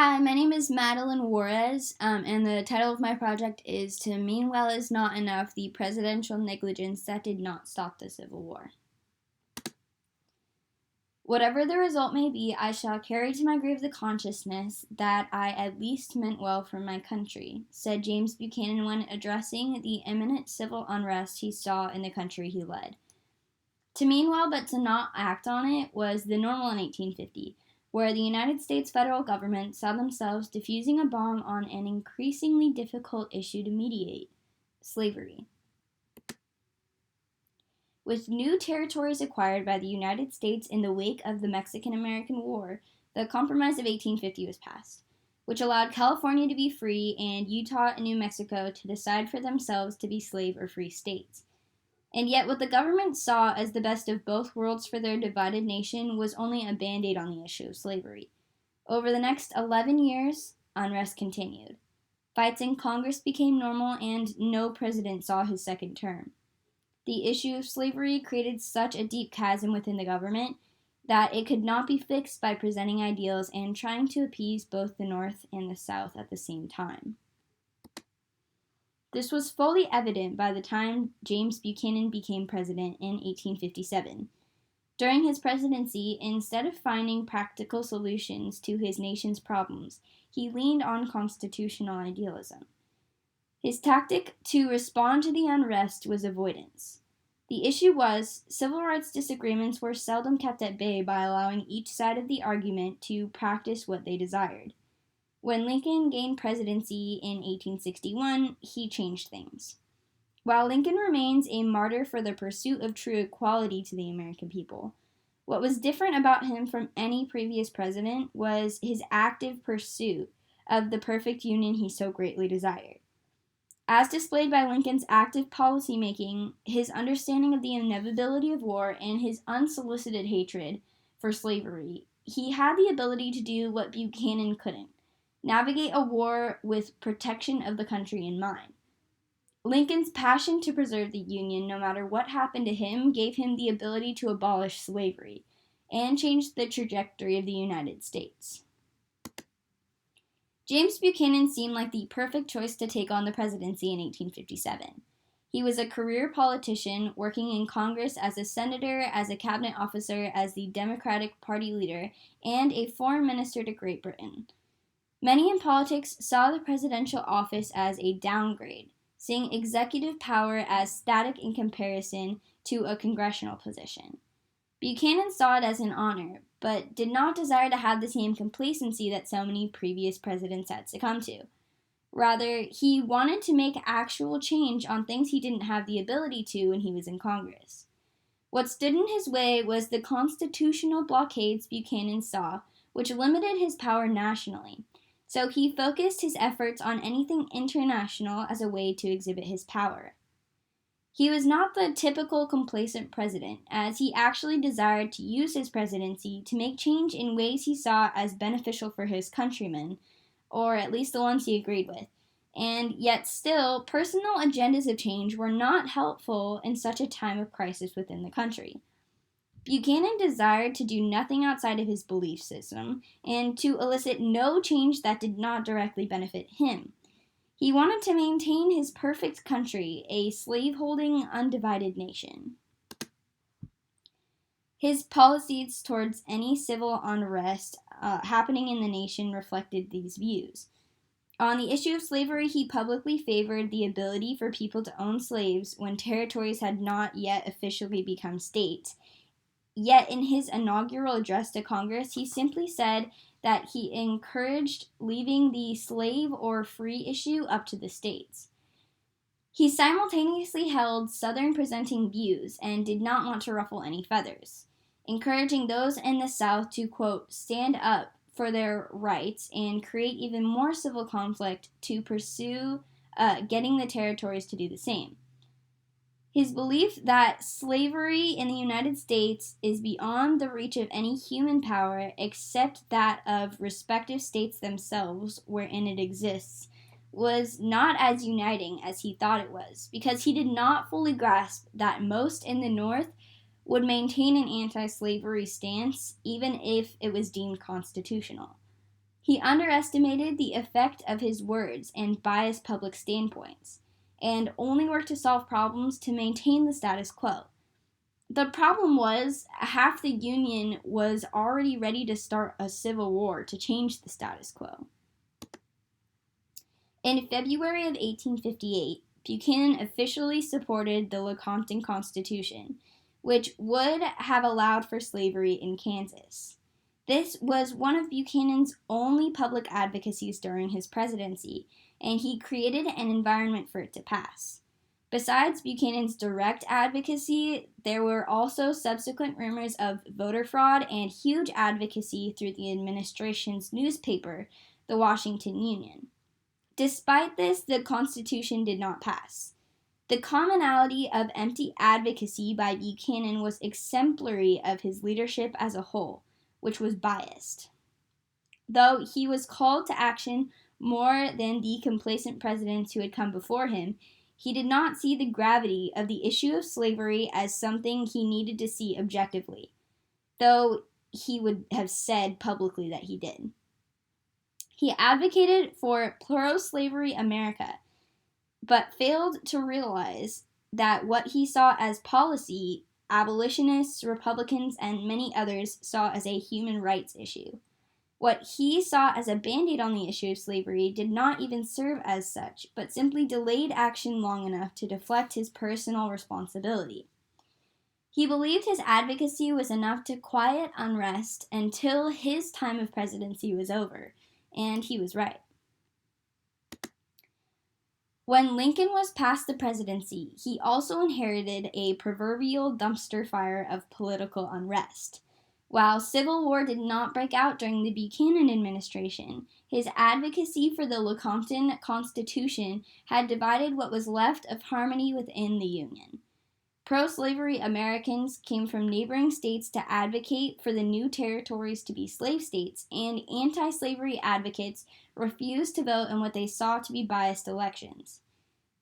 Hi, my name is Madeline Juarez, and the title of my project is To Mean Well Is Not Enough, the Presidential Negligence That Did Not Stop the Civil War. Whatever the result may be, I shall carry to my grave the consciousness that I at least meant well for my country, said James Buchanan when addressing the imminent civil unrest he saw in the country he led. To mean well but to not act on it was the normal in 1850. Where the United States federal government saw themselves diffusing a bomb on an increasingly difficult issue to mediate: slavery. With new territories acquired by the United States in the wake of the Mexican-American War, the Compromise of 1850 was passed, which allowed California to be free and Utah and New Mexico to decide for themselves to be slave or free states. And yet what the government saw as the best of both worlds for their divided nation was only a band-aid on the issue of slavery. Over the next 11 years, unrest continued. Fights in Congress became normal, and no president saw his second term. The issue of slavery created such a deep chasm within the government that it could not be fixed by presenting ideals and trying to appease both the North and the South at the same time. This was fully evident by the time James Buchanan became president in 1857. During his presidency, instead of finding practical solutions to his nation's problems, he leaned on constitutional idealism. His tactic to respond to the unrest was avoidance. The issue was, civil rights disagreements were seldom kept at bay by allowing each side of the argument to practice what they desired. When Lincoln gained presidency in 1861, he changed things. While Lincoln remains a martyr for the pursuit of true equality to the American people, what was different about him from any previous president was his active pursuit of the perfect union he so greatly desired. As displayed by Lincoln's active policymaking, his understanding of the inevitability of war, and his unsolicited hatred for slavery, he had the ability to do what Buchanan couldn't: navigate a war with protection of the country in mind. Lincoln's passion to preserve the Union, no matter what happened to him, gave him the ability to abolish slavery and change the trajectory of the United States. James Buchanan seemed like the perfect choice to take on the presidency in 1857. He was a career politician, working in Congress as a senator, as a cabinet officer, as the Democratic Party leader, and a foreign minister to Great Britain. Many in politics saw the presidential office as a downgrade, seeing executive power as static in comparison to a congressional position. Buchanan saw it as an honor, but did not desire to have the same complacency that so many previous presidents had succumbed to. Rather, he wanted to make actual change on things he didn't have the ability to when he was in Congress. What stood in his way was the constitutional blockades Buchanan saw, which limited his power nationally. So he focused his efforts on anything international as a way to exhibit his power. He was not the typical complacent president, as he actually desired to use his presidency to make change in ways he saw as beneficial for his countrymen, or at least the ones he agreed with. And yet still, personal agendas of change were not helpful in such a time of crisis within the country. Buchanan desired to do nothing outside of his belief system, and to elicit no change that did not directly benefit him. He wanted to maintain his perfect country, a slave-holding, undivided nation. His policies towards any civil unrest happening in the nation reflected these views. On the issue of slavery, he publicly favored the ability for people to own slaves when territories had not yet officially become states. Yet in his inaugural address to Congress, he simply said that he encouraged leaving the slave or free issue up to the states. He simultaneously held Southern-presenting views and did not want to ruffle any feathers, encouraging those in the South to, quote, stand up for their rights and create even more civil conflict to pursue getting the territories to do the same. His belief that slavery in the United States is beyond the reach of any human power except that of respective states themselves wherein it exists was not as uniting as he thought it was, because he did not fully grasp that most in the North would maintain an anti-slavery stance even if it was deemed constitutional. He underestimated the effect of his words and biased public standpoints, and only worked to solve problems to maintain the status quo. The problem was, half the Union was already ready to start a civil war to change the status quo. In February of 1858, Buchanan officially supported the Lecompton Constitution, which would have allowed for slavery in Kansas. This was one of Buchanan's only public advocacies during his presidency, and he created an environment for it to pass. Besides Buchanan's direct advocacy, there were also subsequent rumors of voter fraud and huge advocacy through the administration's newspaper, the Washington Union. Despite this, the Constitution did not pass. The commonality of empty advocacy by Buchanan was exemplary of his leadership as a whole, which was biased. Though he was called to action more than the complacent presidents who had come before him, he did not see the gravity of the issue of slavery as something he needed to see objectively, though he would have said publicly that he did. He advocated for pro-slavery America, but failed to realize that what he saw as policy, abolitionists, Republicans, and many others saw as a human rights issue. What he saw as a band-aid on the issue of slavery did not even serve as such, but simply delayed action long enough to deflect his personal responsibility. He believed his advocacy was enough to quiet unrest until his time of presidency was over, and he was right. When Lincoln was past the presidency, he also inherited a proverbial dumpster fire of political unrest. While civil war did not break out during the Buchanan administration, his advocacy for the Lecompton Constitution had divided what was left of harmony within the Union. Pro-slavery Americans came from neighboring states to advocate for the new territories to be slave states, and anti-slavery advocates refused to vote in what they saw to be biased elections.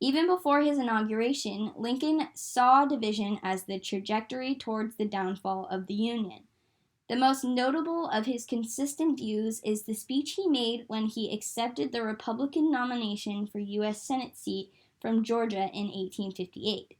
Even before his inauguration, Lincoln saw division as the trajectory towards the downfall of the Union. The most notable of his consistent views is the speech he made when he accepted the Republican nomination for U.S. Senate seat from Georgia in 1858.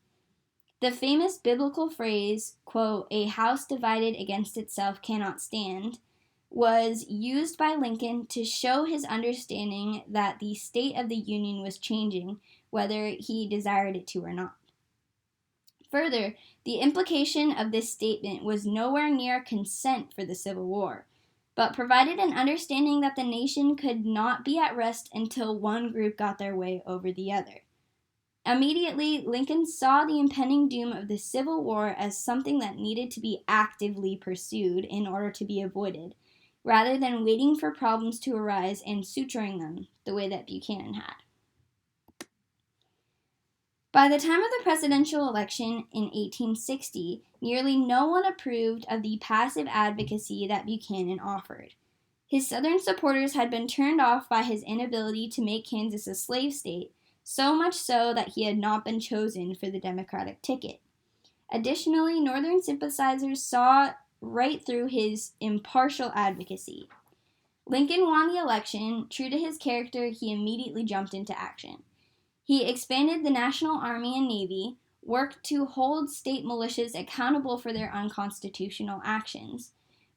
The famous biblical phrase, quote, "A house divided against itself cannot stand," was used by Lincoln to show his understanding that the state of the Union was changing, whether he desired it to or not. Further, the implication of this statement was nowhere near consent for the Civil War, but provided an understanding that the nation could not be at rest until one group got their way over the other. Immediately, Lincoln saw the impending doom of the Civil War as something that needed to be actively pursued in order to be avoided, rather than waiting for problems to arise and suturing them the way that Buchanan had. By the time of the presidential election in 1860, nearly no one approved of the passive advocacy that Buchanan offered. His Southern supporters had been turned off by his inability to make Kansas a slave state, so much so that he had not been chosen for the Democratic ticket. Additionally, Northern sympathizers saw right through his impartial advocacy. Lincoln won the election. True to his character, he immediately jumped into action. He expanded the National Army and Navy, worked to hold state militias accountable for their unconstitutional actions,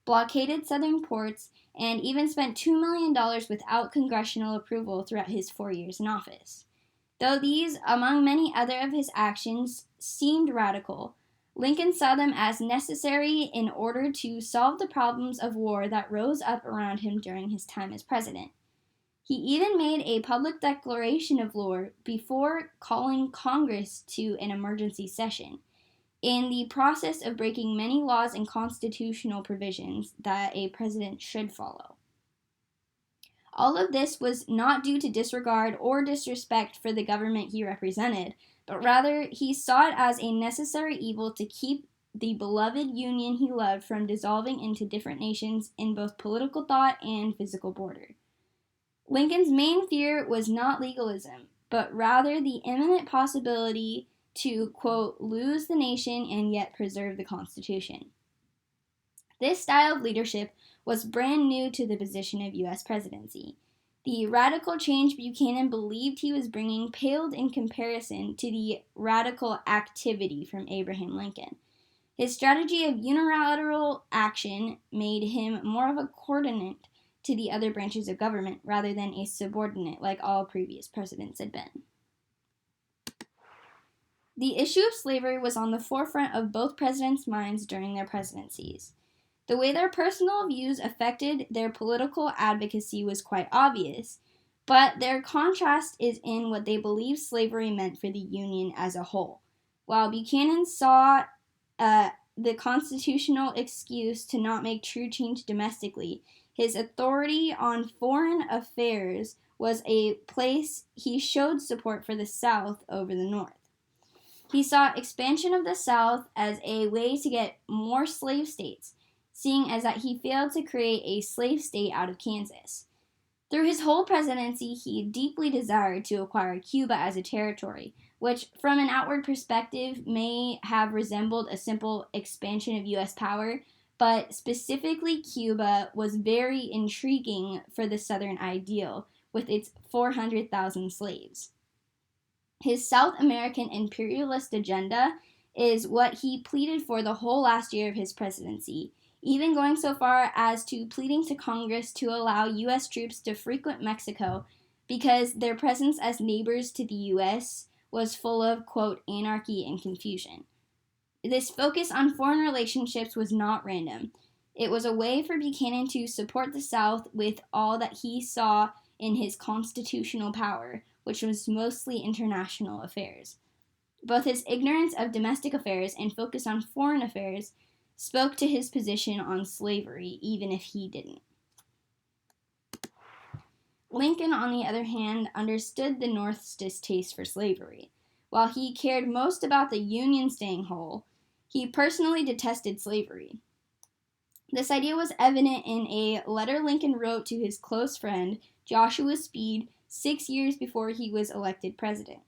blockaded Southern ports, and even spent $2 million without congressional approval throughout his 4 years in office. Though these, among many other of his actions, seemed radical, Lincoln saw them as necessary in order to solve the problems of war that rose up around him during his time as president. He even made a public declaration of war before calling Congress to an emergency session, in the process of breaking many laws and constitutional provisions that a president should follow. All of this was not due to disregard or disrespect for the government he represented, but rather he saw it as a necessary evil to keep the beloved Union he loved from dissolving into different nations in both political thought and physical border. Lincoln's main fear was not legalism, but rather the imminent possibility to, quote, lose the nation and yet preserve the Constitution. This style of leadership was brand new to the position of U.S. presidency. The radical change Buchanan believed he was bringing paled in comparison to the radical activity from Abraham Lincoln. His strategy of unilateral action made him more of a coordinate to the other branches of government rather than a subordinate like all previous presidents had been. The issue of slavery was on the forefront of both presidents' minds during their presidencies. The way their personal views affected their political advocacy was quite obvious, but their contrast is in what they believed slavery meant for the Union as a whole. While Buchanan saw the constitutional excuse to not make true change domestically, his authority on foreign affairs was a place he showed support for the South over the North. He saw expansion of the South as a way to get more slave states, seeing as that he failed to create a slave state out of Kansas. Through his whole presidency, he deeply desired to acquire Cuba as a territory, which from an outward perspective may have resembled a simple expansion of U.S. power, but specifically Cuba was very intriguing for the Southern ideal, with its 400,000 slaves. His South American imperialist agenda is what he pleaded for the whole last year of his presidency, even going so far as to pleading to Congress to allow U.S. troops to frequent Mexico because their presence as neighbors to the U.S. was full of, quote, anarchy and confusion. This focus on foreign relationships was not random. It was a way for Buchanan to support the South with all that he saw in his constitutional power, which was mostly international affairs. Both his ignorance of domestic affairs and focus on foreign affairs spoke to his position on slavery, even if he didn't. Lincoln, on the other hand, understood the North's distaste for slavery. While he cared most about the Union staying whole, he personally detested slavery. This idea was evident in a letter Lincoln wrote to his close friend, Joshua Speed, 6 years before he was elected president.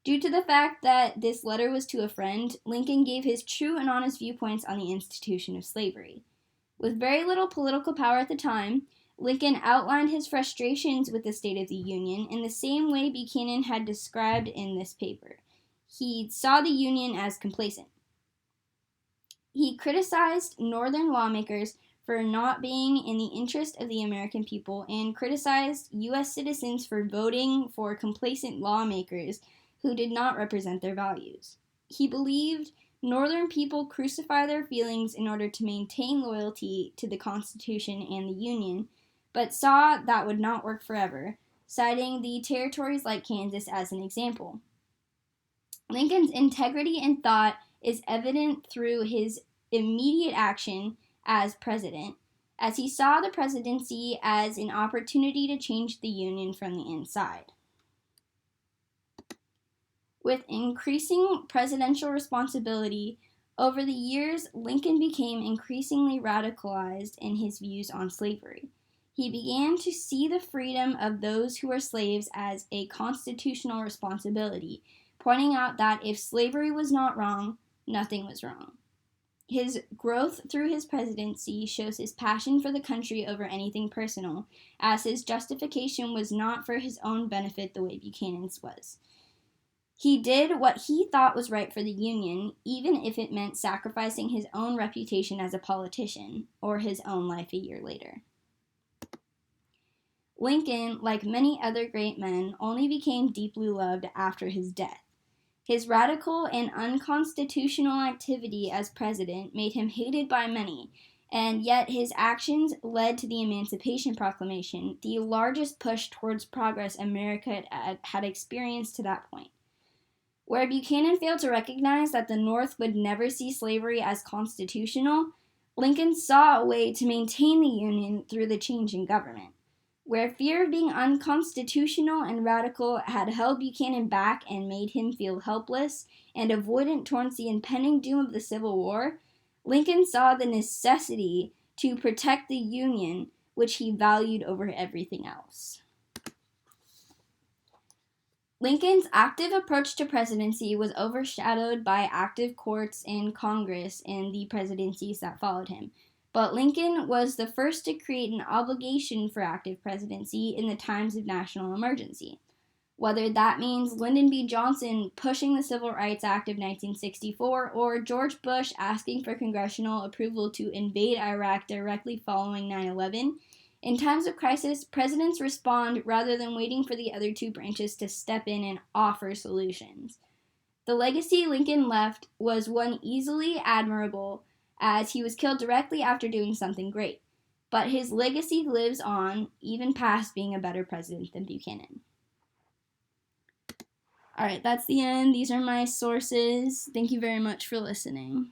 Due to the fact that this letter was to a friend, Lincoln gave his true and honest viewpoints on the institution of slavery. With very little political power at the time, Lincoln outlined his frustrations with the state of the Union in the same way Buchanan had described in this paper. He saw the Union as complacent. He criticized Northern lawmakers for not being in the interest of the American people and criticized U.S. citizens for voting for complacent lawmakers who did not represent their values. He believed Northern people crucify their feelings in order to maintain loyalty to the Constitution and the Union, but saw that would not work forever, citing the territories like Kansas as an example. Lincoln's integrity in thought is evident through his immediate action as president, as he saw the presidency as an opportunity to change the Union from the inside. With increasing presidential responsibility, over the years, Lincoln became increasingly radicalized in his views on slavery. He began to see the freedom of those who were slaves as a constitutional responsibility, pointing out that if slavery was not wrong, nothing was wrong. His growth through his presidency shows his passion for the country over anything personal, as his justification was not for his own benefit the way Buchanan's was. He did what he thought was right for the Union, even if it meant sacrificing his own reputation as a politician, or his own life a year later. Lincoln, like many other great men, only became deeply loved after his death. His radical and unconstitutional activity as president made him hated by many, and yet his actions led to the Emancipation Proclamation, the largest push towards progress America had experienced to that point. Where Buchanan failed to recognize that the North would never see slavery as constitutional, Lincoln saw a way to maintain the Union through the change in government. Where fear of being unconstitutional and radical had held Buchanan back and made him feel helpless and avoidant towards the impending doom of the Civil War, Lincoln saw the necessity to protect the Union, which he valued over everything else. Lincoln's active approach to presidency was overshadowed by active courts and Congress in the presidencies that followed him. But Lincoln was the first to create an obligation for active presidency in the times of national emergency. Whether that means Lyndon B. Johnson pushing the Civil Rights Act of 1964 or George Bush asking for congressional approval to invade Iraq directly following 9/11, in times of crisis, presidents respond rather than waiting for the other two branches to step in and offer solutions. The legacy Lincoln left was one easily admirable, as he was killed directly after doing something great. But his legacy lives on, even past being a better president than Buchanan. All right, that's the end. These are my sources. Thank you very much for listening.